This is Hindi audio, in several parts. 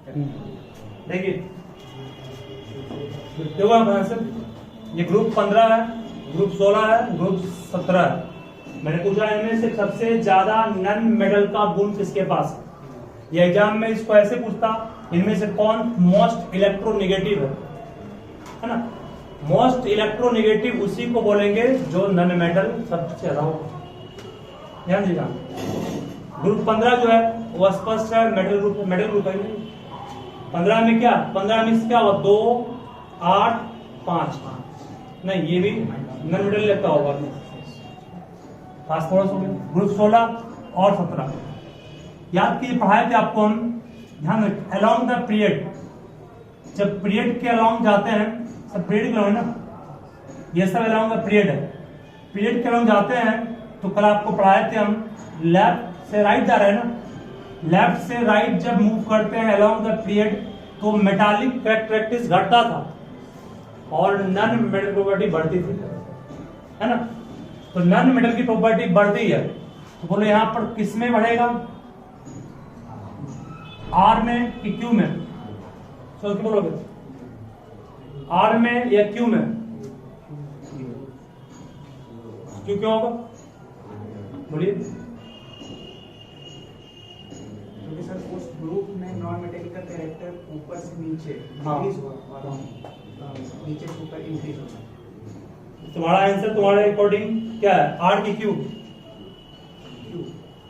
देखिए देखो आंसर, ये ग्रुप 15 है, ग्रुप 16 है, ग्रुप 17 है। मैंने पूछा इनमें से सबसे ज्यादा नन मेटल का गुण किसके पास है। ये एग्जाम में इसको ऐसे पूछता, इनमें से कौन मोस्ट इलेक्ट्रोनेगेटिव है ना। मोस्ट इलेक्ट्रोनेगेटिव उसी को बोलेंगे जो नन मेटल सबसे ज्यादा हो। ध्यान दीजिएगा, ग्रुप 15 जो है वो स्पष्ट है, मेटल ग्रुप है। 15 में क्या, 15 में क्या हुआ, 2 8 5 नहीं, ये भी नन मेटल लगता होगा। फास्फोरस हो गया। ग्रुप 16 और 17 याद कीजिए, पढ़ाए थे आपको हम। ध्यान रखिए, अलोंग द पीरियड, जब पीरियड के अलोंग जाते हैं, सब पीरियड के अलोंग ना, ये सब अलोंग द पीरियड है। पीरियड के अलोंग जाते हैं तो कल आपको पढ़ाए थे हम, लेफ्ट से राइट जा रहे हैं ना, लेफ्ट से राइट जब मूव करते हैं अलोंग द पीरियड तो मेटालिक कैरेक्टरिस्टिक्स घटता था और नन मेटल प्रॉपर्टी बढ़ती थी, है ना। तो नन मेटल की प्रॉपर्टी बढ़ती है, तो बोलो यहां पर किस में बढ़ेगा, आर में कि क्यू में। सोच के बोलोगे, आर में या क्यू में। क्यू क्यों होगा, बोलिए। क्योंकि सर उस ग्रुप में नॉन मेटेलिक का कैरेक्टर ऊपर से नीचे इंक्रीज हुआ और नीचे से ऊपर इंक्रीज हुआ। तुम्हारा आंसर तुम्हारे अकॉर्डिंग क्या है, आर की क्यू।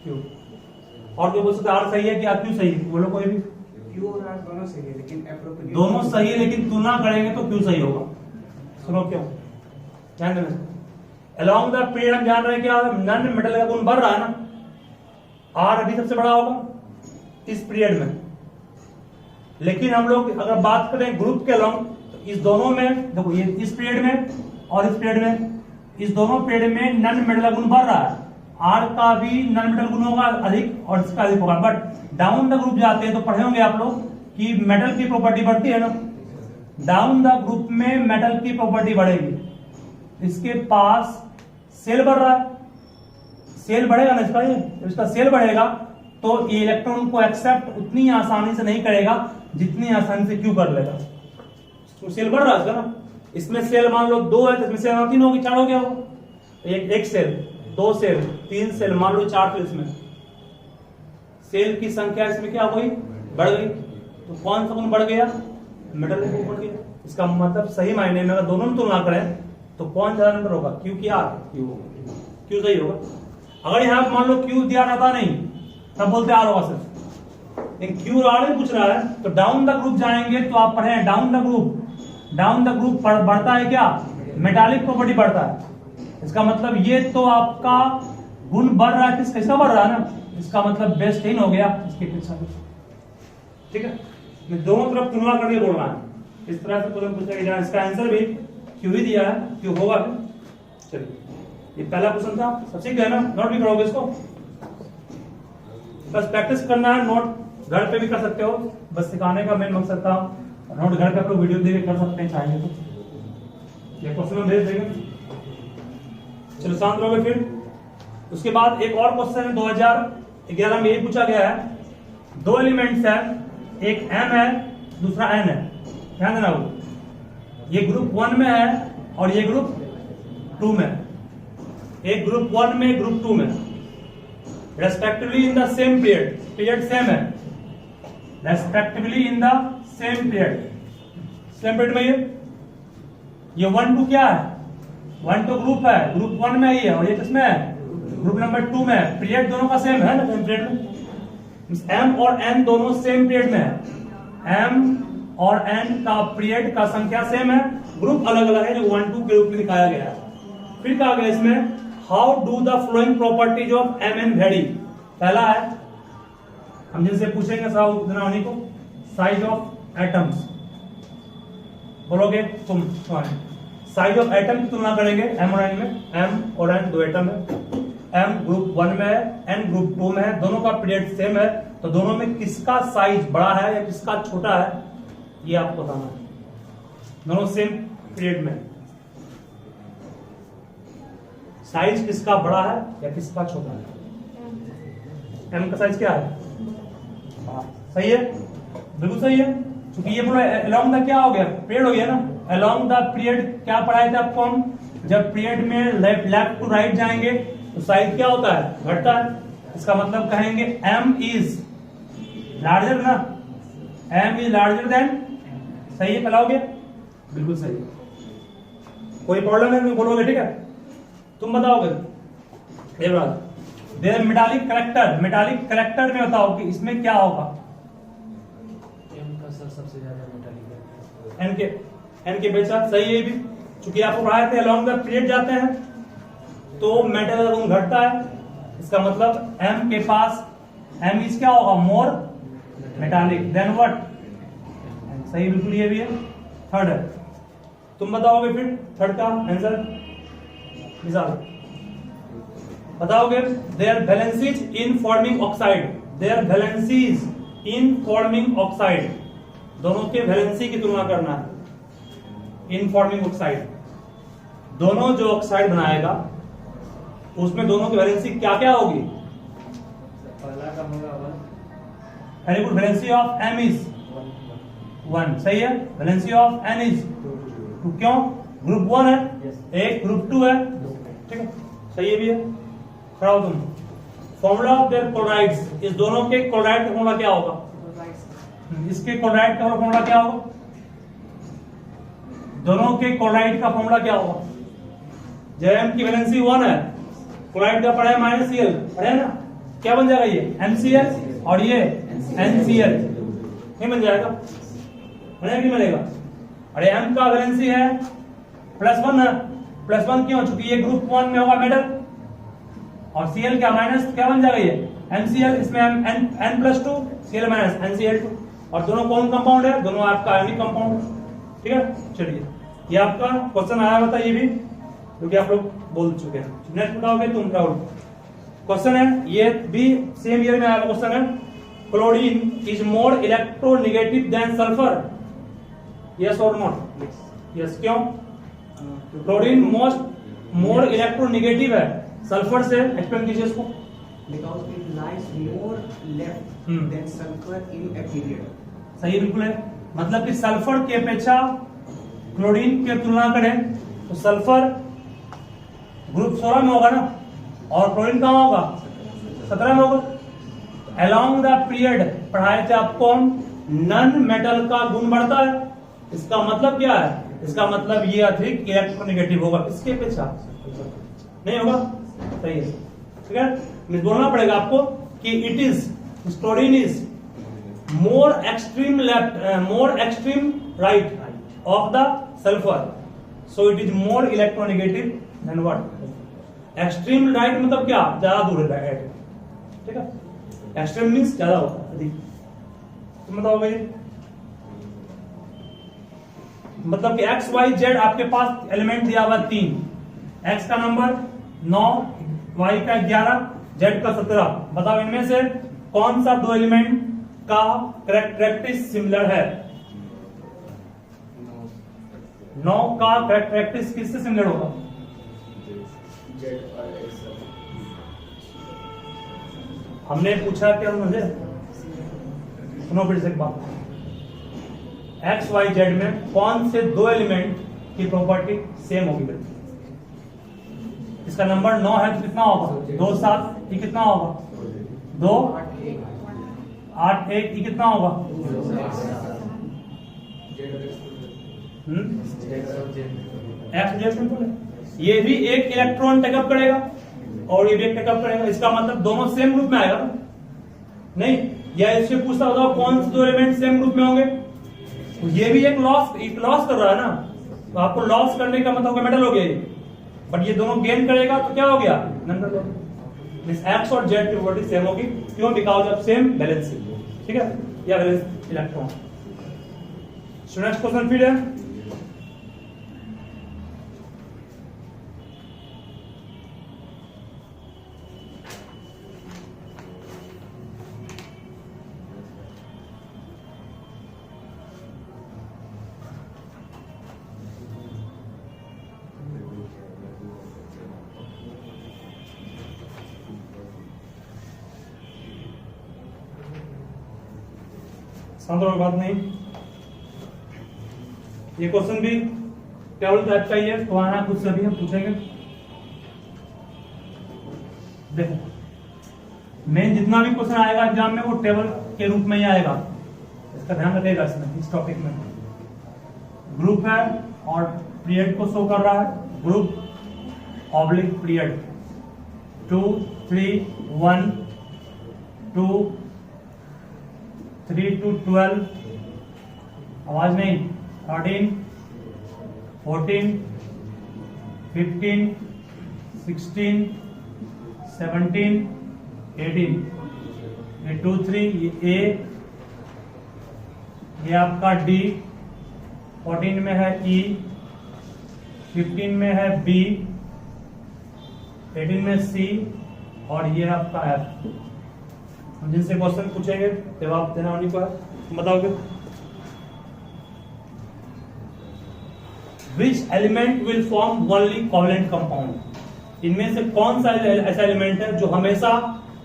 क्यू और कोई बोल सकता है आर सही है कि आर क्यू सही है, बोलो कोई भी। क्यू और आर दोनों सही है, लेकिन एप्रोप्रिएट दोनों सही है, लेकिन तुलना करेंगे तो क्यू सही होगा। सुनो क्यों, ध्यान देना। अलोंग द पीरियड हम जान रहे हैं क्या, नन मेटल का गुण बढ़ रहा है ना, आर अभी सबसे बड़ा होगा इस पीरियड में। लेकिन हम लोग अगर बात करें ग्रुप के अलोंग, तो इस दोनों में देखो, ये इस पीरियड में और इस पीरियड में, इस दोनों पीरियड में नन मेटल का गुण बढ़ रहा है। आर का भी नन मेटल गुण होगा अधिक और इसका अधिक होगा। बट डाउन द ग्रुप जाते हैं तो पढ़े होंगे आप लोग कि मेटल की प्रॉपर्टी बढ़ती है ना, डाउन द ग्रुप में मेटल की प्रॉपर्टी बढ़ेगी। इसके पास सेल बढ़ रहा है, सेल बढ़ेगा ना इसका, ये इसका सेल बढ़ेगा तो ये इलेक्ट्रॉन को एक्सेप्ट उतनी आसानी से नहीं करेगा जितनी आसानी से क्यू कर लेगा। तो सेल बढ़ रहा है इसका ना, इसमें सेल मान लो 2 है तो इसमें सेल 3 होगी, 4 हो गया वो। एक सेल, 2 सेल, 3 सेल, मान लो 4 सेल, इसमें सेल की संख्या इसमें क्या हो गई, बढ़ गई। तो कौन सा गुण बढ़ गया, मेटल का गुण बढ़ गया। इसका मतलब सही मायने में अगर दोनों में तुलना करें तो कौन ज्यादा नंबर होगा, क्यू की आर, क्यू सही होगा। अगर यहां मान लो क्यू दिया रहता नहीं तब बोलते आर होगा सिर्फ, लेकिन क्यू आर पूछ रहा है तो डाउन द ग्रुप जाएंगे तो आप पढ़े down the group, down the group बढ़ता है क्या, मेटालिक प्रॉपर्टी बढ़ता है। इसका मतलब ये तो आपका गुण बढ़ रहा है, किसका बढ़ रहा है ना, इसका मतलब बेस्ट इन हो गया इसके पीछे। ठीक है, मैं दोनों तरफ तुलना करके बोल रहा है, इस तरह से क्वेश्चन पूछा गया। इसका आंसर भी क्यों ही दिया है, क्यों होगा। चलिए, ये पहला क्वेश्चन था, सब सीख गए ना, नोट भी करोगे इसको, बस प्रैक्टिस करना है। नोट घर पे भी कर सकते हो, बस सिखाने का मेन मकसद था। नोट घर पे आप लोग वीडियो देख कर सकते हैं चाहेंगे तो। ये क्वेश्चन में भेज देंगे, चलो शांत रहोगे। फिर उसके बाद एक और क्वेश्चन है 2011 में, ये पूछा गया है, 2 एलिमेंट्स है, एक M है दूसरा N है। ध्यान देना, वो ये ग्रुप 1 में है और ये ग्रुप 2 में है। एक ग्रुप 1 में, ग्रुप 2 में, respectively in the same period, period same है, respectively in the same period, same period में ये 1 2 क्या है, 1 तो ग्रुप है, ग्रुप 1 में ही है, और ये किसमें है, ग्रुप नंबर 2 में है। पीरियड दोनों का सेम है ना, सेम पीरियड में। M और N दोनों सेम पीरियड में है, M और N का पीरियड का संख्या सेम है, ग्रुप अलग अलग है जो 1 2 के रूप में दिखाया गया है। फिर कहा गया इसमें, how do the flowing properties of Mn very. पहला है, हम जिनसे पूछेंगे साउंड को, साइज ऑफ एटम्स, बोलोगे तुम, साइज ऑफ एटम की तुलना करेंगे M और N में। M और N 2 एटम है, M ग्रुप 1 में है, N ग्रुप 2 में है, दोनों का पीरियड सेम है, तो दोनों में किसका साइज बड़ा है या किसका छोटा है, ये आपको बताना है। दोनों सेम पीरियड में, साइज किसका बड़ा है या किसका छोटा है। M का साइज क्या है, सही है, बिल्कुल सही है, क्योंकि ये पूरा अलोंग द क्या हो गया, पीरियड हो गया ना। अलोंग द पीरियड क्या पढ़ाए थे आपको हम, जब पीरियड में लेफ्ट टू राइट जाएंगे तो साइज क्या होता है, घटता है। इसका मतलब कहेंगे m इज लार्जर ना, m इज लार्जर देन, सही है, फैलाओगे, बिल्कुल सही है। कोई प्रॉब्लम है तुम बोलोगे, ठीक है, तुम बताओगे। ये बात देयर मेटालिक करेक्टर में बताओ कि इसमें क्या होगा। एम का सर सबसे ज्यादा मेटालिक एन के बेचा, सही है ये भी, चूंकि आपको पढ़ाए थे अलोंग द पीरियड जाते हैं तो मेटल का गुण घटता है। इसका मतलब एम के पास एम इज क्या होगा, मोर मेटालिक देन व्हाट, सही, बिल्कुल ये भी है। थर्ड है, तुम बताओगे फिर थर्ड का आंसर, मिसाल बताओगे। Their valencies in forming oxide, their valencies in forming oxide, दोनों के वैलेंसी की तुलना करना है। इन फॉर्मिंग ऑक्साइड, दोनों जो ऑक्साइड बनाएगा उसमें दोनों की वैलेंसी क्या क्या होगी। पहला का होगा 1, very good, valency of M is 1, सही है। वैलेंसी ऑफ एन इज 2, क्यों, ग्रुप 1 है, एक ग्रुप 2 है, ठीक है, सही है भी है। खड़ा हो तुम। फॉर्मूला ऑफ देयर क्लोराइड्स, इस दोनों के क्लोराइड का फॉर्मूला क्या होगा, इसके क्लोराइड का फॉर्मूला क्या होगा, दोनों के क्लोराइड का फॉर्मूला क्या होगा। जेएम की वैलेंसी 1 है, क्लोराइड का पढ़ा है -Cl, पढ़े ना, क्या बन जाएगा ये MCl और ये NCl, नहीं बन जाएगा, बनेगा नहीं बनेगा। अरे M का वैलेंसी है +1 है, +1 क्यों, चूंकि ये ग्रुप 1 में होगा मेटल, और Cl क्या माइनस, क्या बन जाएगा ये MCl, इसमें N+2 Cl NCl2, और दोनों कौन कंपाउंड है, दोनों आपका आयनिक कंपाउंड, ठीक है। चलिए ये आपका क्वेश्चन आया हुआ था, ये भी क्योंकि आप लोग बोल चुके हैं। नेक्स्ट बताओगे तुम राहुल, क्वेश्चन है ये भी सेम ईयर में आया क्वेश्चन है। Chlorine is more electronegative than sulphur, yes और नॉट, यस, क्यों, क्लोरीन मोर इलेक्ट्रोनेगेटिव है सल्फर से, एक्सप्लेन कीजिए इसको। Because it lies more left than sulfur in a period. सही, बिल्कुल है, मतलब कि सल्फर की अपेक्षा क्लोरीन की तुलना करें तो सल्फर ग्रुप 16 में होगा ना, और क्लोरीन कहाँ होगा, 17 में होगा। अलोंग द पीरियड पढ़ाए थे आपको हम, नन मेटल का गुण बढ़ता है, इसका मतलब क्या है, इसका मतलब ये अधिक इलेक्ट्रोनेगेटिव होगा, इसके अपेक्षा नहीं होगा, सही है, ठीक है। बोलना पड़ेगा आपको कि it is, chlorine is more extreme left, more extreme right of the sulphur, so it is more electronegative than what, extreme right मतलब क्या, ज्यादा दूर है, ठीक है, एक्सट्रीम मींस ज्यादा होता है, अधिक। तुम बताओ भाई, मतलब कि एक्स वाई जेड आपके पास एलिमेंट दिया हुआ 3, एक्स का नंबर 9, वाई का 11, जेड का 17, बताओ इनमें से कौन सा 2 एलिमेंट का कैरेक्टरिस्टिक सिमिलर है। 9 का कैरेक्टरिस्टिक किससे सिमिलर होगा, हमने पूछा क्या मुझे, सुनो फिर से एक बात, एक्स वाई जेड में कौन से 2 एलिमेंट की प्रॉपर्टी सेम होगी बेटा। इसका नंबर 9 है तो कितना होगा, 2 7, ये कितना होगा 2 8 1, ये कितना होगा एक्स जेड सिंपल है। ये भी एक इलेक्ट्रॉन टेकअप करेगा और ये भी एक टेकअप करेगा, इसका मतलब दोनों सेम ग्रुप में आएगा नहीं, या इससे पूछता होगा कौन से 2 एलिमेंट सेम ग्रुप में होंगे, तो ये भी एक लॉस कर रहा है ना, तो आपको लॉस करने का मतलब मेटल हो गया ये, बट ये दोनों गेन करेगा तो क्या हो गया, नंबर एक्स और जेड की प्रॉपर्टी सेम होगी, क्यों, बिकॉज ऑफ सेम वैलेंसी, ठीक है, या valence electron. So next question फिर है, समझ बात नहीं। ये क्वेश्चन भी टेबल टाइप का ही है, तो आना कुछ से भी हम पूछेंगे। देखो मेन जितना भी क्वेश्चन आएगा एग्जाम में वो टेबल के रूप में ही आएगा, इसका ध्यान रखिएगा। इसमें इस टॉपिक में ग्रुप है और पीरियड को शो कर रहा है, ग्रुप ऑब्लिक पीरियड 2 3 1 2 3 to 12, आवाज नहीं, 13 14 15 16 17 18, ये 2 3 ये A, ये आपका D, 14 में है E, 15 में है B, 18 में C और ये आपका F। हम जिनसे क्वेश्चन पूछेंगे जवाब देना उन्हीं को है। बताओगे which element will form only covalent compound, इनमें से कौन सा ऐसा एलिमेंट है जो हमेशा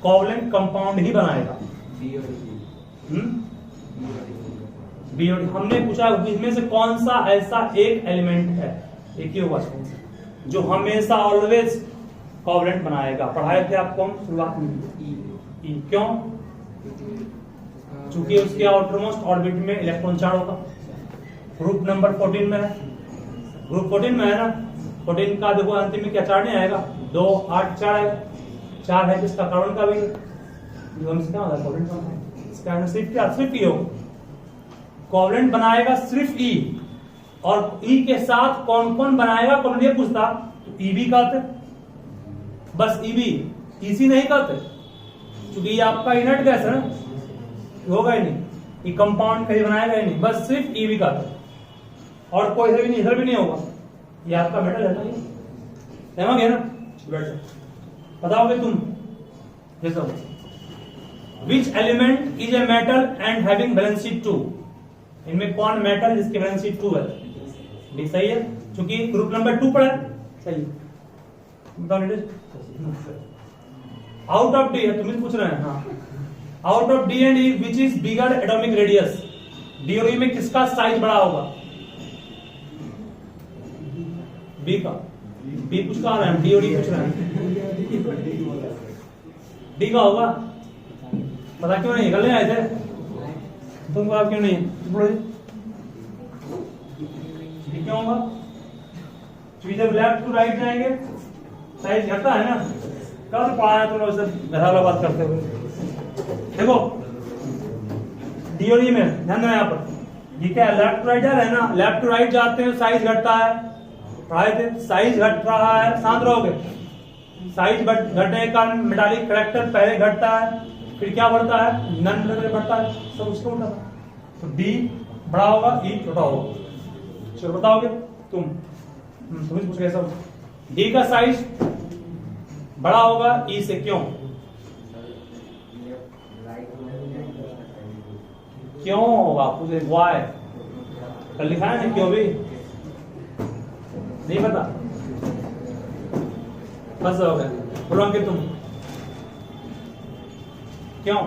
कोवलेंट कंपाउंड ही बनाएगा? बी और हमने पूछा इनमें से कौन सा ऐसा एक एलिमेंट है, एक ही होगा जो हमेशा ऑलवेज कोवलेंट बनाएगा। पढ़ाए थे आपको हम शुरुआत में ई, क्यों? चूंकि उसके आउटरमोस्ट ऑर्बिट में इलेक्ट्रॉन चार्ज होगा, ग्रुप नंबर 14 में है, ग्रुप 14 में है ना, 14 का देखो अंतिम में क्या चार्ज नहीं आएगा, 2 8 4 आएगा, 4 है जिसका कार्बन का भी इसका सिर्फ क्या, सिर्फ ई होगा, कोवलेंट बनाएगा सिर्फ ई। और ई के साथ कौन कौन बनाएगा कौन ये पूछता तो ई भी कहते, बस ई भी, ईसी नहीं कहते क्योंकि ये आपका इनर्ट गैस है ना, होगा ही नहीं, ये कंपाउंड कहीं बनाएगा ही नहीं, बस सिर्फ ई भी कहते और कोई इधर भी नहीं, इधर भी नहीं होगा, ये आपका मेटल है ना, समझ गए ना? बताओगे तुम ये सब। Which element is a metal and having valency 2, इनमें कौन मेटल जिसकी वैलेंसी 2 है? डी सही है, क्योंकि ग्रुप नंबर 2 पर है, सही। आउट ऑफ डी है, तुम ही पूछ रहे हैं। हाँ, out of D and E which is bigger atomic radius, D और ई में किसका साइज बड़ा होगा? बी का, बी पूछ रहे हैं, डी और ई पूछ रहे हैं, डी का होगा। पता क्यों नहीं, गले आए थे तुमको, आप क्यों नहीं? डी क्यों होगा? क्योंकि जब लेफ्ट टू राइट जाएंगे साइज घटता है ना, कब से पढ़ाया तुम लोग घर वाला बात करते हुए। देखो डी और ई में ध्यान देना, यहाँ पर ये क्या है, लेफ्ट टू राइट जा रहे हैं ना, लेफ्ट टू राइट जाते हैं साइज घटता है, पढ़ाए थे साइज घट रहा है, शांत रहोगे। साइज घटने का मेटालिक कैरेक्टर पहले घटता है, फिर क्या बढ़ता है, नन मेटालिक बढ़ता है, सब उसको उल्टा। तो डी बड़ा होगा, ई छोटा होगा। चलो बताओगे तुम ही पूछ रहे सब। डी का साइज बड़ा होगा ई से, क्यों? क्यों होगा पूछे, वाई कल लिखा है ना, क्यों भी नहीं पता, बस हो गया। बोलो अंकित तुम, क्यों?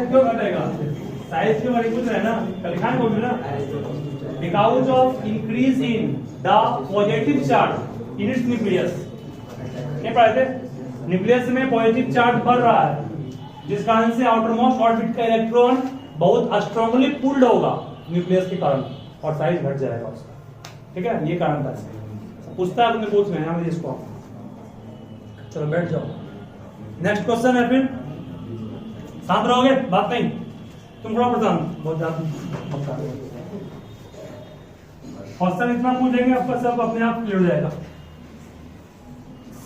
क्यों घटेगा? साइज के बारे में पूछ रहे हैं ना, कल लिखा है बोल ना, because of increase in the positive charge in its nucleus. क्या पढ़े थे? न्यूक्लियस में पॉजिटिव चार्ज बढ़ रहा है, जिस कारण से आउटरमोस्ट ऑर्बिट का इलेक्ट्रॉन बहुत स्ट्रांगली पुल्ड होगा न्यूक्लियस के कारण, और साइज घट जाएगा उसका। ठीक है, ये कारण था। पूछता है तुमने, पूछ रहे हैं हम इसको। चलो बैठ जाओ, नेक्स्ट क्वेश्चन है। फिर शांत रहोगे, बात नहीं, तुम थोड़ा परेशान बहुत ज्यादा। क्वेश्चन इतना पूछेंगे आपका सब अपने आप क्लियर हो जाएगा।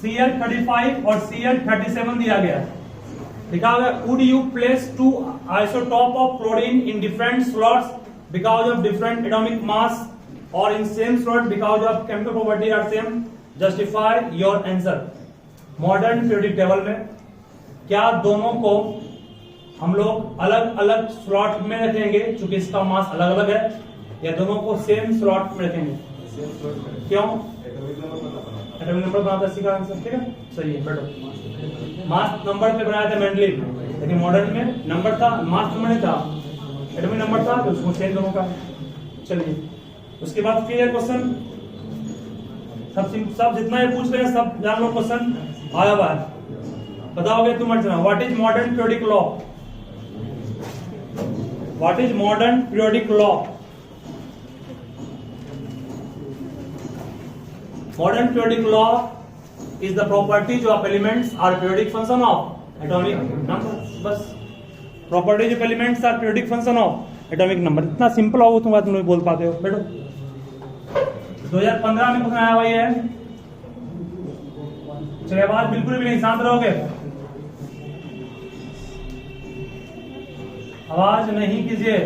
Cl35 और Cl37 दिया गया है, लिखा हुआ है would you place 2 isotope of chlorine in different slots because of different atomic mass or in same slot because of chemical property are same, justify your answer। Modern periodic table में क्या दोनों को हम लोग अलग अलग स्लॉट में रखेंगे क्योंकि इसका मास अलग अलग है, या दोनों को सेम स्लॉट में रखेंगे? क्यों? एटॉमिक नंबर बनाता है, इसी का आंसर। ठीक है, सही है, बैठो। मास नंबर पे बनाया था मेंडलीव, लेकिन मॉडर्न में नंबर था, मास नंबर नहीं था, एटॉमिक नंबर था, तो उसको चेंज होगा। चलिए उसके बाद फिर क्वेश्चन, सब जितना ये पूछ रहे हैं सब जान लो, क्वेश्चन आया हुआ है। बताओगे तुम Archana, what is modern periodic law? What is modern periodic law? Modern periodic law is the properties of elements are periodic function of atomic number. बस properties of elements are periodic function of atomic number। इतना सिंपल होगा तुम बात नहीं बोल पाते हो। बैठो, 2015 में क्वेश्चन आया हुआ है। चलिए आवाज बिल्कुल भी नहीं, शांत रहोगे, आवाज नहीं कीजिए।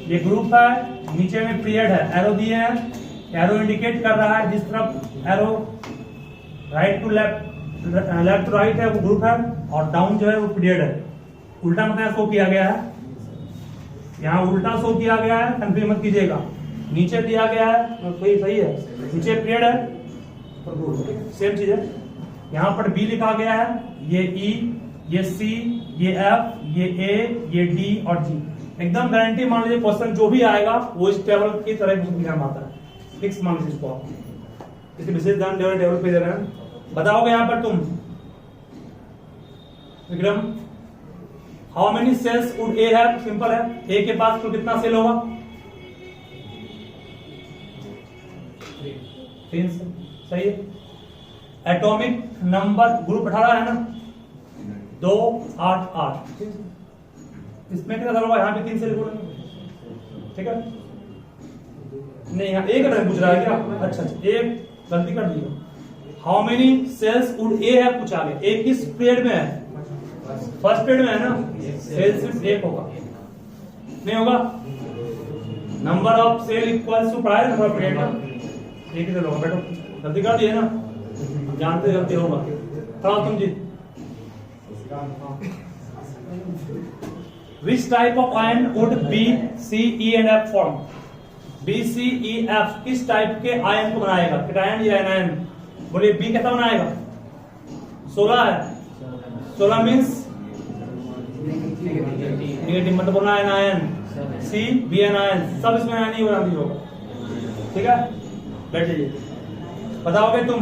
ये ग्रुप है, नीचे में पीरियड है, एरो दिए हैं, एरो इंडिकेट कर रहा है जिस तरफ arrow right to left, left to right है वो ग्रुप है, और डाउन जो है वो पीरियड है। उल्टा मतलब शो किया गया है, यहाँ उल्टा शो किया गया है, कंफ्यूज मत कीजिएगा। नीचे दिया गया है, कोई सही है, नीचे पीरियड है और ग्रुप सेम चीज है। यहाँ पर बी लिखा गया है, ये ई, ये सी, ये एफ, ये ए, ये डी और जी। एकदम गारंटी मान लीजिए क्वेश्चन जो भी आएगा वो इस टेबल की तरह एग्जाम आता है, फिक्स मान लीजिए इसको आप, किसी विशेष ध्यान टेबल पे दे रहे हैं। बताओगे यहाँ पर तुम Vikram, how many sales would A have? Simple है, ए के पास तो कितना सेल होगा? 3 सेल, सही है। एटॉमिक नंबर ग्रुप 18 है ना, 2 8 8, इसमें कितना सेल होगा? यहाँ पे 3 सेल बोलेंगे, ठीक है। नहीं यहाँ एक रन पूछ रहा है क्या? अच्छा अच्छा, एक गलती कर दी। How many sales would A have पूछा गया, ए किस पीरियड में है? फर्स्ट पीरियड में है ना, सेल सिर्फ एक होगा, नहीं होगा। Number of shell equals to पढ़ाया नंबर ऑफ पीरियड का, एक ही सेल होगा। बैठो, गलती कर दी है ना, जानते गलती होगा। पढ़ाओ तुम जी। Which type of ion would B, C, E and F form? B, C, E, F किस टाइप के आयन को बनाएगा? कैटायन या एनायन? बोलिए बी कैसा बनाएगा? 16 है, 16 मीन्स नेगेटिव, मतलब बोलना एनायन। सी बी एनायन, सब इसमें एनायन ही बना होगा, ठीक है। बैठ जाइए, बताओगे तुम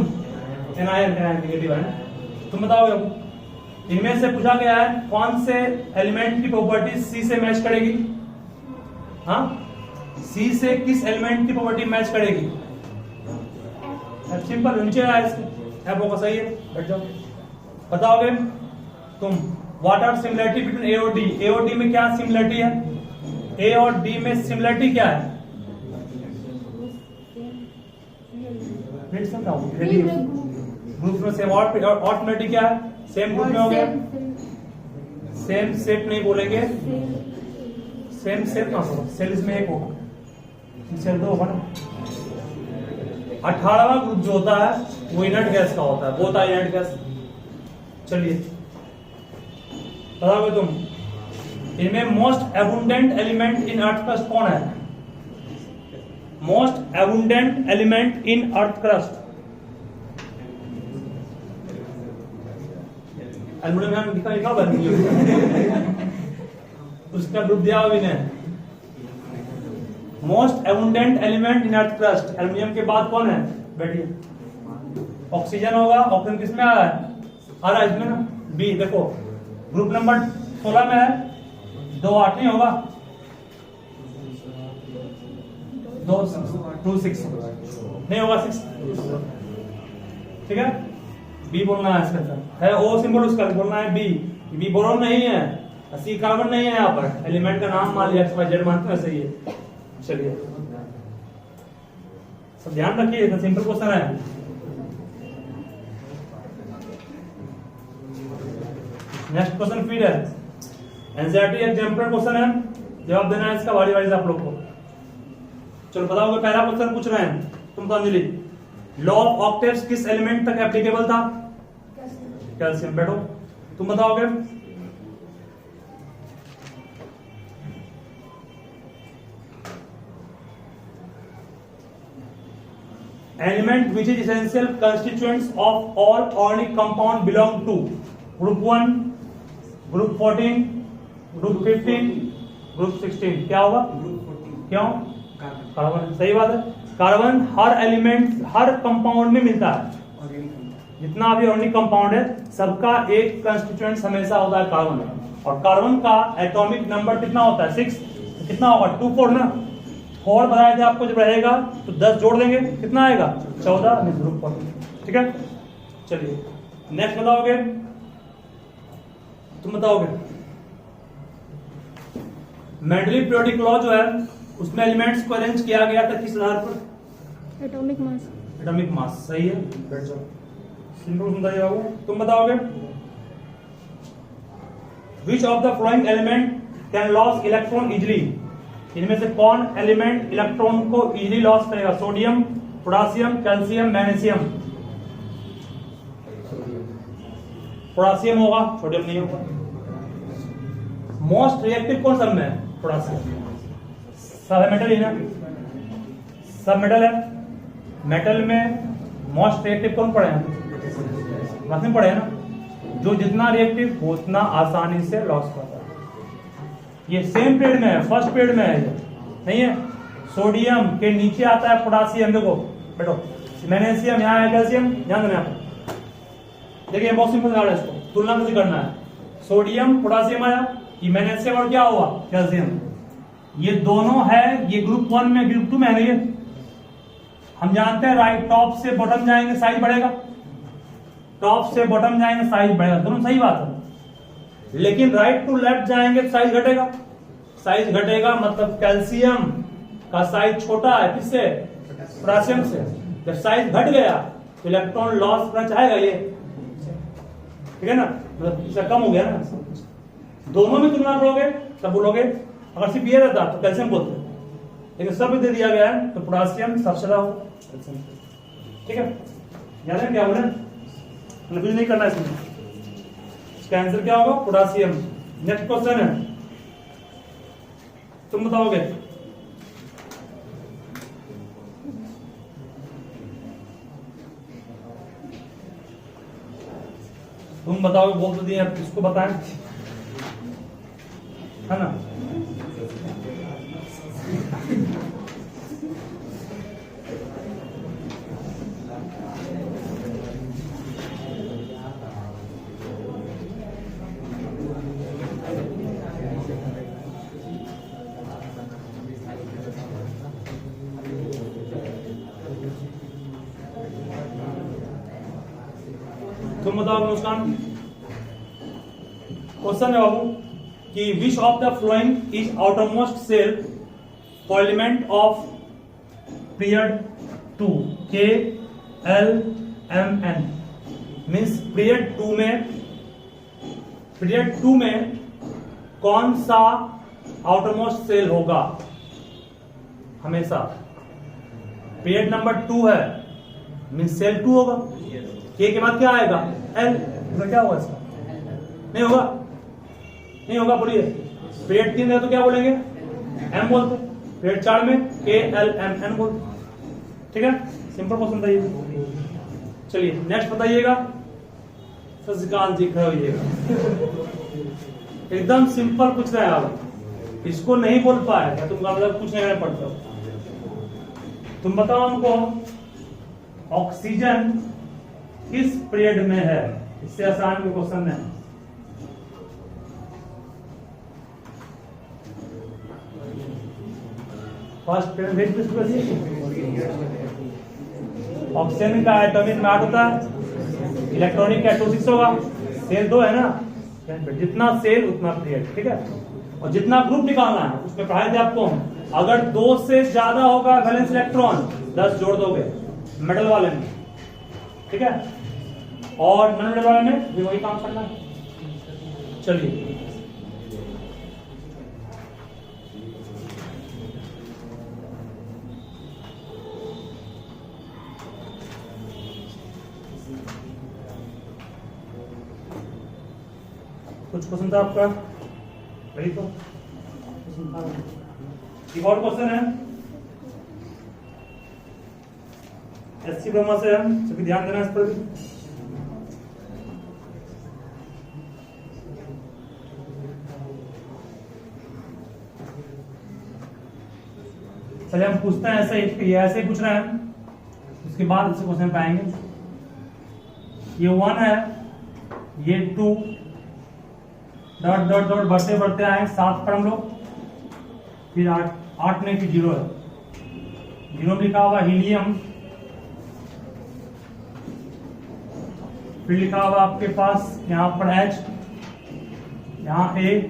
एनायन, एनायन नेगेटिव है ना, तुम बताओगे। इनमें से पूछा गया है कौन से एलिमेंट की प्रॉपर्टी सी से मैच करेगी? हाँ, सी से किस एलिमेंट की प्रॉपर्टी मैच करेगी? सिंपल, नीचे आया इसके, एफ होगा, सही है। बैठ जाओ, बताओगे तुम। व्हाट आर सिमिलरिटी बिटवीन ए और डी? ए और डी में क्या सिमिलरिटी है? ए और डी में सिमिलरिटी क्या है? ग्रुप में सेम, और सिमिलरिटी क्या है? सेम ग्रुप में हो गया, सेम सेट नहीं बोलेंगे, सेम सेट ना होगा, सेल इसमें एक होगा, सेल 2 होगा ना। 18वां ग्रुप जो होता है वो इनर्ट गैस का होता है, वो होता है इनर्ट गैस। चलिए बताओगे तुम, इनमें most abundant element in earth crust कौन है? Most abundant element in earth crust, aluminium लिखा लिखा उसका ग्रुप दिया हुआ है। Most abundant element in earth crust, aluminium के बाद कौन है? बैठिए, ऑक्सीजन होगा। ऑक्सीजन किसमें आ रहा है? आ रहा है इसमें ना, बी। देखो ग्रुप नंबर 16 में है, 2 8 नहीं होगा, 2 2 6 नहीं होगा, 6, ठीक है। बी बोलना है, इसका है ओ सिंबल, उसका बोलना है बी। बी बोरोन नहीं है, सी कार्बन नहीं है, यहाँ पर एलिमेंट का नाम मान लिया, जेड मानते हैं, सही है। चलिए सब ध्यान रखिए, इतना सिंपल क्वेश्चन है। नेक्स्ट क्वेश्चन फिर है एनसीईआरटी एग्जाम्पल क्वेश्चन है, जवाब देना है इसका वारी वारी से आप लोग को। चलो बताओगे, पहला क्वेश्चन पूछ रहे हैं तुम तो अंजलि, लॉ ऑफ ऑक्टेव्स किस एलिमेंट तक एप्लीकेबल था? कैल्शियम। बैठो, तुम बताओगे। Element which is essential constituents of all organic compound belong to group 1, group 14, group 15, group 16। क्या होगा? ग्रुप 14 क्यों? Carbon carbon. सही बात है। कार्बन हर एलिमेंट हर कंपाउंड में मिलता है। Organic compound. जितना भी ऑर्गेनिक कंपाउंड है सबका एक कंस्टिट्यूएंट हमेशा होता है कार्बन। और कार्बन का एटॉमिक नंबर कितना होता है? 6। तो कितना होगा? 2 4 ना। 4 बताया था आपको, जब रहेगा तो 10 जोड़ देंगे, कितना आएगा? 14 ग्रुप 14। ठीक है, चलिए नेक्स्ट बताओगे, तुम बताओगे। मेंडली पीरियोडिक लॉ जो है उसमें एलिमेंट्स को अरेंज किया गया था किस आधार पर? Atomic mass. Atomic mass. सही है, सिंपल समझाइए बाबू। तुम बताओगे विच of the flowing element can loss electron easily? इनमें से कौन एलिमेंट इलेक्ट्रॉन को इजिली लॉस करेगा? Sodium, potassium, calcium, magnesium. Potassium होगा, सोडियम नहीं होगा। मोस्ट रिएक्टिव कौन सब में है? पोटासियम। सब मेटल ही ना, सब मेटल है। मेटल में मोस्ट रिएक्टिव कौन पड़े हैं? में पड़े हैं ना। जो जितना रिएक्टिव वो उतना आसानी से लॉस करता है। ये सेम पीरियड में है, फर्स्ट पीरियड में है, ये नहीं है। सोडियम के नीचे आता है पोटासियम। देखो बेटो, मैग्नीशियम यहाँ है, कैल्शियम ध्यान देना। देखिए बहुत सिंपल है, इसको तुलना कैसे करना है। सोडियम पोटासियम आया, ये मैग्नीशियम और क्या हुआ? कैल्शियम। ये दोनों है, ये ग्रुप 1 में, ग्रुप 2 में है। ये हम जानते हैं राइट टॉप से बॉटम जाएंगे साइज बढ़ेगा, टॉप से बॉटम जाएंगे साइज बढ़ेगा, दोनों सही बात है। लेकिन राइट टू लेफ्ट जाएंगे तो साइज घटेगा। साइज घटेगा मतलब कैल्शियम का साइज छोटा है किससे? पोटासियम से। जब साइज घट गया तो इलेक्ट्रॉन लॉस करना चाहेगा ये, ठीक है ना, मतलब इससे कम हो गया ना। दोनों में तुलना करोगे तब बोलोगे, अगर सिर्फ ये रहता तो कैल्शियम बोलते, लेकिन सब दे दिया गया है तो पोटासियम सबसे ज्यादा होगा। ठीक है, याद है क्या बोले? कुछ नहीं करना इसमें। इसका आंसर क्या होगा? पोटासियम। नेक्स्ट क्वेश्चन है, तुम बताओगे। तुम बताओगे, बोल तो दिए, किसको बताएं, है ना। तुम बताओ मुस्कान। क्वेश्चन है बाबू कि which of the following is outermost shell for element of period 2 K L M N। Means period 2 में कौन सा आउटरमोस्ट सेल होगा? हमेशा पीरियड नंबर 2 है, मीन्स सेल 2 होगा। K के बाद क्या आएगा? L। तो क्या होगा इसका? नहीं होगा, नहीं होगा, बोलिए। पीरियड 3 है तो क्या बोलेंगे? M बोलते। पीरियड 4 में K L M N बोलते। ठीक है, सिंपल क्वेश्चन था ये। चलिए नेक्स्ट बताइएगा। ससिकांत जी खड़े होइएगा। एकदम सिंपल पूछ रहे हैं आप, इसको नहीं बोल पाए क्या? तुमका मतलब कुछ नहीं पड़ता। तुम बताओ हमको, ऑक्सीजन किस पीरियड में है? इससे आसान कोई क्वेश्चन है? First period. ऑक्सीजन का एटॉमिक नंबर होता है, इलेक्ट्रॉनिक का 26 होगा। सेल 2 है ना, जितना सेल उतना पीरियड। ठीक है, और जितना ग्रुप निकालना है उसमें पढ़ाए थे आपको, अगर 2 से ज्यादा होगा वैलेंस इलेक्ट्रॉन 10 जोड़ दोगे मेटल वाले में, ठीक है, और नॉन मेटल वाले में भी वही काम करना है। चलिए कुछ क्वेश्चन था आपका? वही तो एक और क्वेश्चन है, एससी ब्रह्मा से है, सभी ध्यान देना इस पर भी। चलिए हम पूछते हैं ऐसे ही, ऐसे ही पूछ रहे हैं, उसके बाद इससे क्वेश्चन पाएंगे। ये 1 है, ये 2, डॉट डॉट डॉट बढ़ते बढ़ते आए 7 पर हम लोग, फिर 8 नहीं, फिर 0 है, 0 में लिखा हुआ हीलियम, फिर लिखा हुआ आपके पास यहाँ पर H, यहाँ A,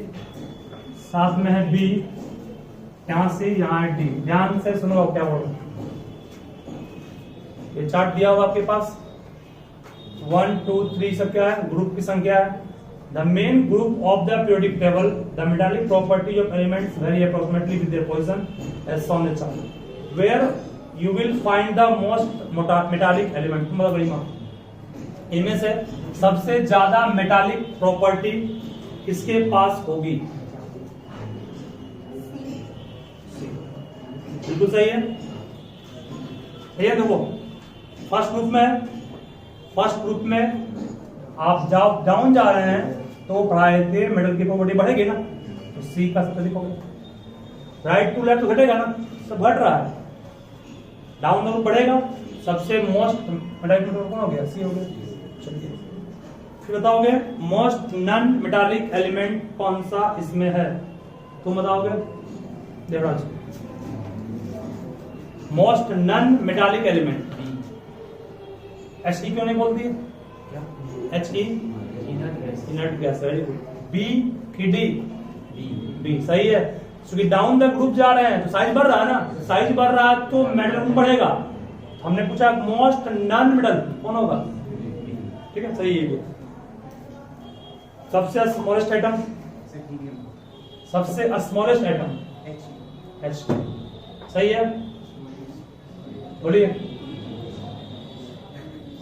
साथ में है B, यहाँ से यहाँ है D। ध्यान से सुनो क्या बोल रहा हूं। ये चार्ट दिया हुआ आपके पास, 1 2 3 सब क्या है, ग्रुप की संख्या है। The main group of the periodic table, the metallic property of elements vary approximately with their position as shown in chart, where you will find the most metallic element. मतलब वही मान इनमें से सबसे ज्यादा मेटालिक प्रॉपर्टी किसके पास होगी? बिल्कुल सही है। ये देखो फर्स्ट ग्रुप में आप जाओ डाउन जा रहे हैं तो पढ़ाए थे मेटल की प्रॉपर्टी बढ़ेगी ना, तो सी का सबसे अधिक होगा। राइट टू लेफ्ट तो घटेगा ना, सब घट रहा है, डाउन द ग्रुप बढ़ेगा। सबसे मोस्ट मेटालिक कौन हो गया? सी हो गया। चलिए फिर बताओगे मोस्ट नॉन मेटालिक एलिमेंट कौन सा इसमें है, तुम बताओगे Devraj. Most non metallic element He क्यों नहीं बोलती है? He inert gas, very good. B की D, B सही है। क्योंकि डाउन द ग्रुप जा रहे हैं तो साइज बढ़ रहा है ना, साइज बढ़ रहा है तो मेटल बढ़ेगा। हमने पूछा मोस्ट नॉन मेटल कौन होगा, ठीक है सही है। सबसे स्मॉलेस्ट एटम, सबसे स्मॉलेस्ट एटम H, सही है, बोलिए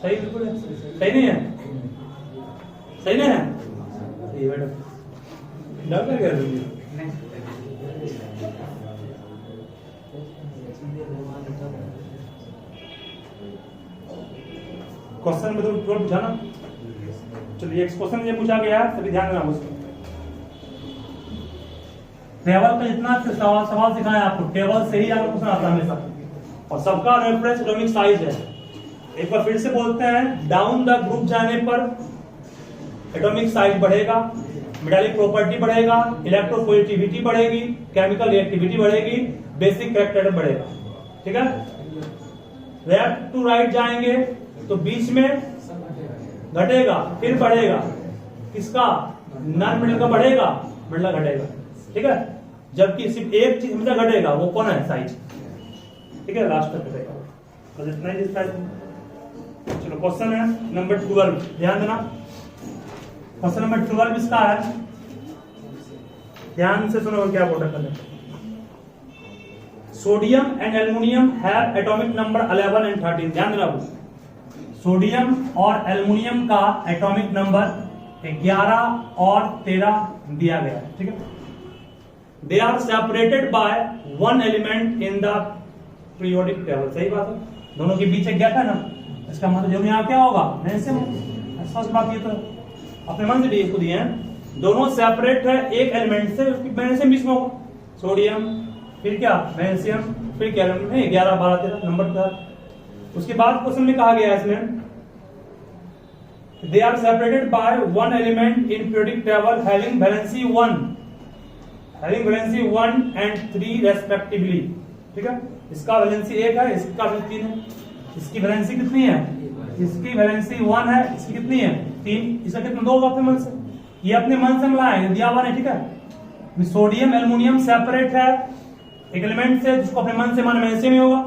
सही, बिल्कुल है। सही नहीं है? सही नहीं है? सही मैडम, डर लग गया क्वेश्चन में तो पूछा ना। चलिए एक क्वेश्चन ये पूछा गया है, सभी ध्यान देना उसको। टेबल का जितना सवाल सिखाया आपको, टेबल से ही आपको क्वेश्चन आता है हमेशा, और सबका रेफरेंस एटॉमिक साइज है। एक बार फिर से बोलते हैं, डाउन द ग्रुप जाने पर एटॉमिक साइज बढ़ेगा, मेटालिक प्रॉपर्टी बढ़ेगा, इलेक्ट्रोपोजिटिविटी बढ़ेगी, केमिकल रिएक्टिविटी बढ़ेगी, बेसिक कैरेक्टर बढ़ेगा, ठीक है। लेफ्ट टू राइट जाएंगे तो बीच में घटेगा, फिर बढ़ेगा, किसका? नॉन मेटल का बढ़ेगा, मेटल घटेगा, ठीक है। जबकि सिर्फ एक चीज हमेशा घटेगा, वो कौन है? साइज, ठीक है, लास्ट तक घटेगा। तो इतना ही साइज। चलो क्वेश्चन है नंबर 12, ध्यान देना। क्वेश्चन नंबर 12 इसका है, ध्यान से सुनो क्या बोल रहा है। Sodium and aluminium have atomic number 11 and 13। ध्यान देना, सोडियम और एल्युमिनियम का एटॉमिक नंबर 11 और 13 दिया गया है, ठीक है। They are separated by 1 element in the periodic table. सही बात है, दोनों के बीच एक गैप है ना, इसका मतलब जो यहाँ क्या होगा? फर्स्ट बात ये तो अपने मन से भी इसको दिए हैं, दोनों सेपरेट है एक एलिमेंट से, उसकी मैग्नीशियम बीच में होगा, सोडियम फिर क्या मैग्नीशियम, फिर क्या 11 12 13 नंबर था। उसके बाद क्वेश्चन में कहा गया है इसमें, they are separated by 1 element in periodic table having valency 1 and 3 respectively, ठीक है। इसका वैलेंसी 1 है, इसका वैलेंसी 3 है। इसकी वैलेंसी कितनी है? इसकी वैलेंसी 1 है, इसकी कितनी है? 3। इसका कितना 2 होगा अपने मन से, ये अपने मन से मिला है, दिया हुआ नहीं, ठीक है। सोडियम एल्युमिनियम सेपरेट है एक एलिमेंट से, जिसको अपने मन से माना मैग्नीशियम ही होगा,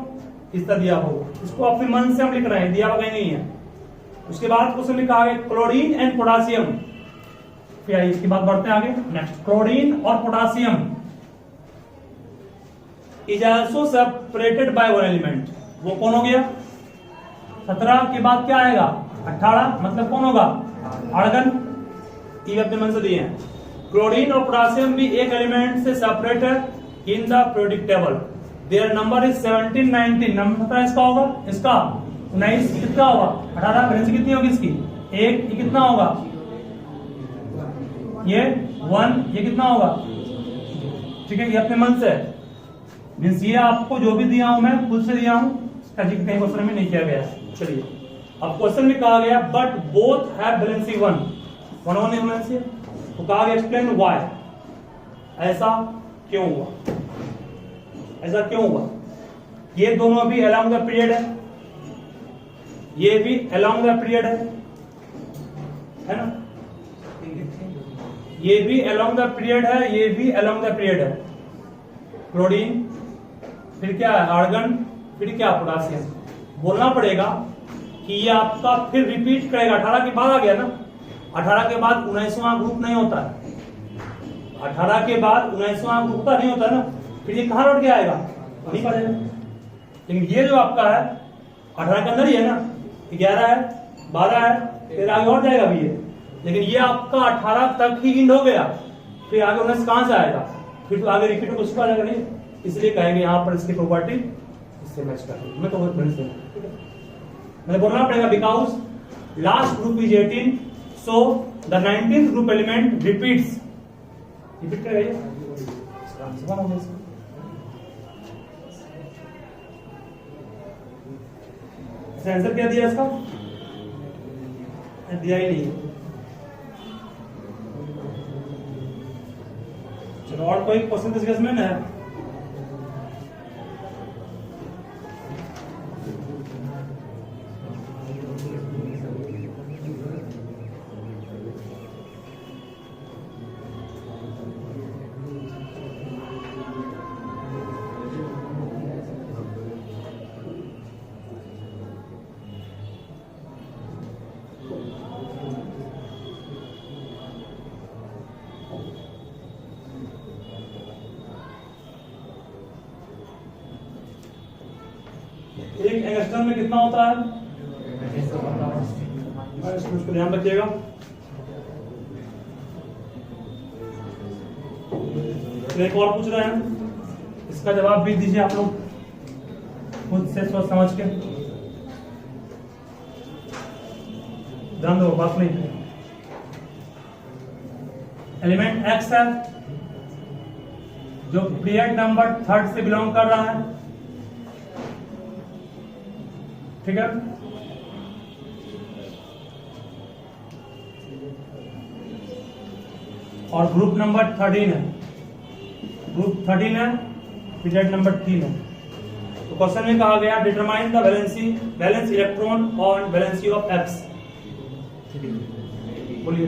इस तरह दिया होगा, इसको अपने मन से हम लिख रहे हैं, दिया हुआ कहीं नहीं है। उसके बाद क्वेश्चन में कहा गया क्लोरीन एंड पोटासियम, फिर इसके बाद बढ़ते हैं आगे। नेक्स्ट, क्लोरीन और potassium is also separated by 1 element. वो कौन हो गया? 17 के बाद क्या आएगा? 18, मतलब कौन होगा? आर्गन। ये अपने मन से दिए हैं। क्लोरीन और पोटासियम भी एक एलिमेंट से सेपरेट है in the periodic table. Their number is 17 19। Number इसका होगा, इसका 19 कितना होगा 18, वैलेंसी कितनी होगी इसकी 1, ये कितना होगा ये 1, ये कितना होगा, ठीक है, ये अपने मन से है। मीन्स ये आपको जो भी दिया हूं मैं खुद से दिया हूं, कहीं क्वेश्चन में नहीं किया गया। चलिए अब क्वेश्चन में कहा गया but both have valency 1 valency, तो कहा गया एक्सप्लेन व्हाई, ऐसा क्यों हुआ, ऐसा क्यों हुआ। ये दोनों भी अलोंग द पीरियड है, ये भी अलोंग द पीरियड है ना, ये भी अलोंग द पीरियड है, ये भी अलोंग द पीरियड है। क्लोरीन, फिर क्या है आर्गन, फिर क्या पोटासियम। बोलना पड़ेगा कि ये आपका फिर रिपीट करेगा, 18 के बाद आ गया ना, 18 के बाद 19वां ग्रुप नहीं होता है, 18 के बाद 19वां ग्रुप का नहीं होता ना, फिर ये कहां लौट के आएगा, नहीं पड़ेगा। लेकिन ये जो आपका है 18 के अंदर ही है ना, 11 है, 12 है, फिर आगे और जाएगा भी ये, लेकिन ये आपका 18 तक ही इंड हो गया, फिर आगे 19 कहां से आएगा, फिर तो आगे रिपीट कुछ आ जाएगा नहीं, इसलिए कहेंगे यहां पर इसकी प्रॉपर्टी इससे मैच कर, मैं तो बहुत बड़ी से मुझे बोलना पड़ेगा because last group is 18, so the 19th group element repeats, repeat करेगा ये आंसर क्या दिया इसका, दिया ही नहीं। चलो और कोई क्वेश्चन डिस्कस में है, एक एंगस्ट्रम में कितना होता है, इसको ध्यान रखिएगा। एक और पूछ रहे हैं, इसका जवाब भी दीजिए आप लोग खुद से सोच समझ के, ध्यान दो बात नहीं। एलिमेंट एक्स है जो पीरियड नंबर 3 से बिलोंग कर रहा है, ठीक है, और ग्रुप नंबर 13 है, ग्रुप 13 है, पीरियड नंबर 3 है। तो क्वेश्चन में कहा गया determine the valency, valence electron और वैलेंसी ऑफ एक्स, बोलिए।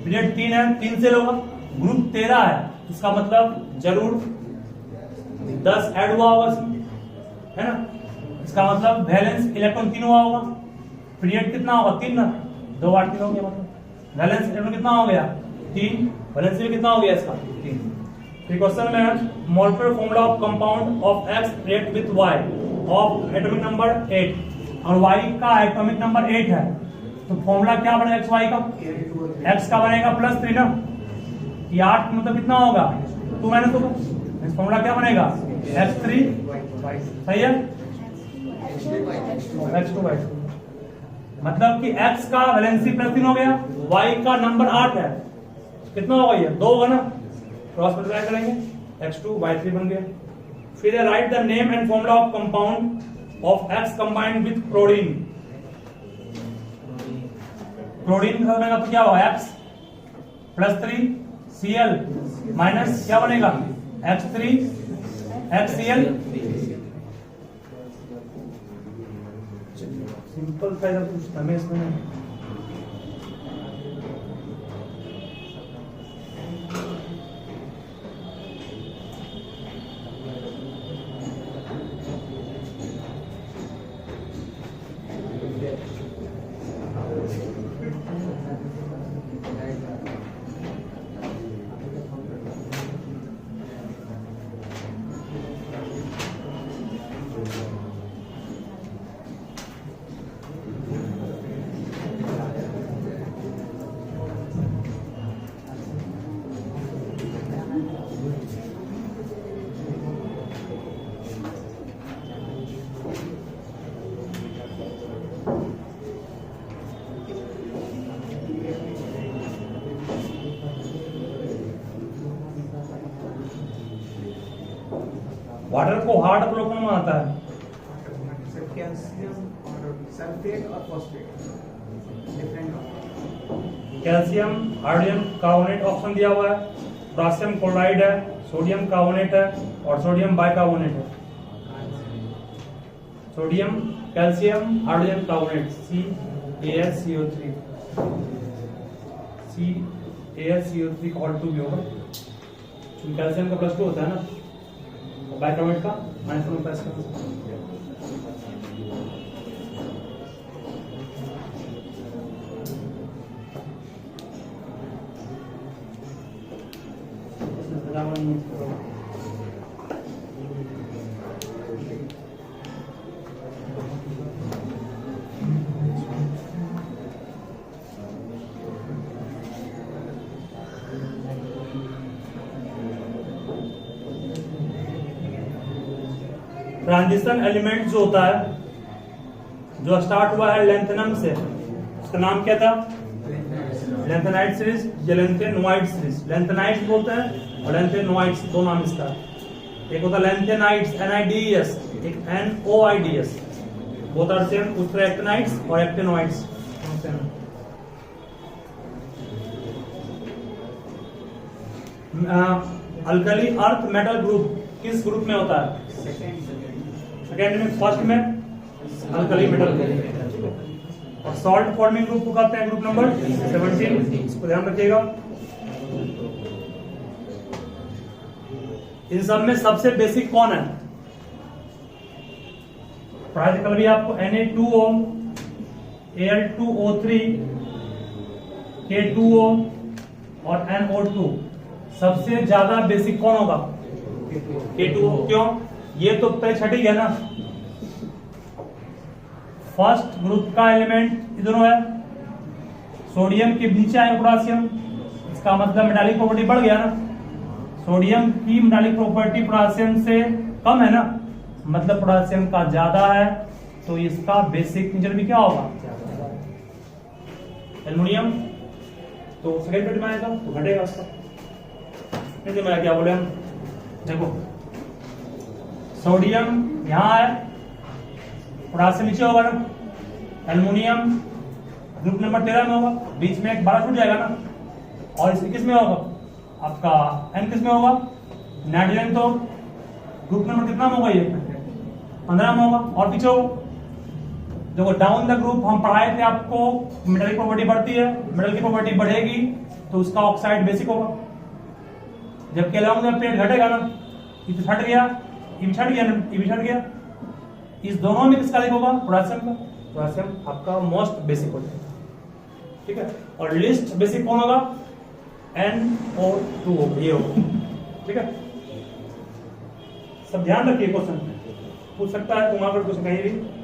पीरियड 3 है, 3 से होगा, ग्रुप 13 है, इसका मतलब जरूर 10 ऐड हुआ होगा, है ना, इसका मतलब वैलेंस इलेक्ट्रॉन 3 हुआ होगा। पीरियड कितना होगा 3 ना, 2 8 3 हो गया, मतलब वैलेंस इलेक्ट्रॉन कितना हो गया 3, वैलेंस कितना हो गया इसका 3। फिर क्वेश्चन में है molecular formula of compound of X react with Y of atomic number 8 और वाई का एटॉमिक नंबर 8 है, तो फॉर्मूला क्या बनेगा एक्स वाई का, एक्स का बनेगा +3 ना, ये 8 मतलब कितना होगा 2 - 2 का फॉर्मूला क्या बनेगा x3, सही है, x2 y2, मतलब कि x का वैलेंसी +3 हो गया, y का नंबर 8 है, कितना होगा ये 2 होगा ना, क्रॉस मल्टीप्लाई करेंगे x2 y3 बन गया। फिर right the name and formula of compound of x combined with chlorine, chlorine का बनेगा तो क्या होगा x +3 Cl माइनस क्या बनेगा x3 HCl, सिंपल था कुछ हमें इसमें वाटर को हार्ड फ्लो कौन बनाता है? सर कैल्शियम और सल्फेट और phosphate different. Calcium hydrogen carbonate option दिया हुआ है, पोटेशियम क्लोराइड है, सोडियम कार्बोनेट है और सोडियम बाइकार्बोनेट है। Sodium calcium hydrogen carbonate CaSCO3 CaSCO3 का ऑल 2 भी होगा, कैल्शियम का +2 होता है ना, और बाइकार्बोनेट का -1 प्लस का। ट्रांजिशन एलिमेंट जो होता है, जो स्टार्ट हुआ है लेंथेनम से, उसका नाम क्या था? लेंथेनाइट सीरीज या लेंथेनोइड सीरीज। लेंथेनाइट्स बोलते हैं और लेंथेनोइड्स, दो नाम इसका। एक होता है लेंथेनाइट्स NIDES, एक NOIDS, बोथ आर सेम। दूसरा एक्टिनाइट्स और actinoids alkali earth metal group किस ग्रुप में होता है? सेकेंड में। फर्स्ट में अल्कली मेटल ग्रुप। और सॉल्ट फॉर्मिंग ग्रुप को कहते हैं ग्रुप नंबर 17, इसको ध्यान रखिएगा। इन सब में सबसे बेसिक कौन है? कल भी आपको Na2O, Al2O3, K2O और NO2, सबसे ज्यादा बेसिक कौन होगा? K2O। क्यों? ये तो पहले छठी है ना। फर्स्ट ग्रुप का एलिमेंट इधर है, सोडियम के नीचे आए पोटेशियम, इसका मतलब मेटालिक प्रॉपर्टी बढ़ गया ना। सोडियम की मेटालिक प्रॉपर्टी पोटेशियम से कम है ना, मतलब पोटेशियम का ज्यादा है, तो इसका बेसिक नेचर भी क्या होगा? एल्युमिनियम तो सेकेंड पेट में आएगा तो घटेगा उसका। नहीं मैं क्या बोले हम, देखो सोडियम यहां है, पोटेशियम नीचे होगा ना, एल्युमिनियम ग्रुप नंबर 13 में होगा, बीच में एक 12 छूट जाएगा ना। और इसमें किस में होगा? आपका N किस में होगा? नाइट्रोजन तो ग्रुप नंबर कितना में होगा? ये 15 में होगा। और पीछे होगा, देखो डाउन द ग्रुप हम पढ़ाए थे आपको, मेटल की प्रॉपर्टी बढ़ती है, मेटल की प्रॉपर्टी बढ़ेगी तो उसका ऑक्साइड बेसिक होगा, जबकि अलोंग द प्लेट घटेगा ना। ये तो छट गया, ये भी छट गया ना, ये भी छट गया। इस दोनों में किसका अधिक होगा? पोटेशियम का। पोटेशियम आपका मोस्ट बेसिक हो जाएगा, ठीक है। और लिस्ट बेसिक कौन होगा? NO2 होगा, ये होगा, ठीक है। सब ध्यान रखिए, क्वेश्चन पूछ सकता है तुम अगर क्वेश्चन कहीं भी।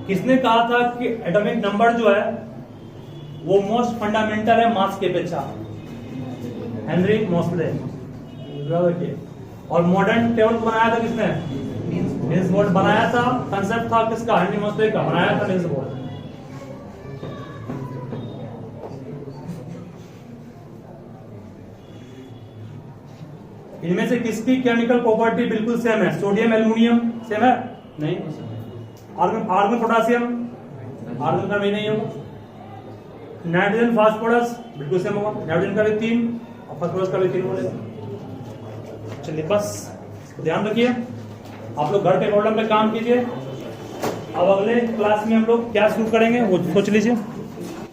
किसने कहा था कि एटॉमिक नंबर जो है वो मोस्ट फंडामेंटल है मास के अपेक्षा? हेनरी मोसले। और मॉडर्न टेबल बनाया था किसने? निल्स बोर बनाया था। कंसेप्ट था किसका? हेनरी मोसले का, बनाया था निल्स बोर। इनमें से किसकी केमिकल प्रॉपर्टी बिल्कुल सेम है? सोडियम एल्युमिनियम सेम है? नहीं। आर्गन पोटेशियम, आर्गन का भी नहीं होगा। नाइट्रोजन फास्फोरस बिल्कुल सेम होगा, नाइट्रोजन का भी 3 और फास्फोरस का भी 3 होगा। चलिए बस ध्यान रखिए, आप लोग घर के प्रॉब्लम पे काम कीजिए। अब अगले क्लास में हम लोग क्या शुरू करेंगे वो सोच लीजिए।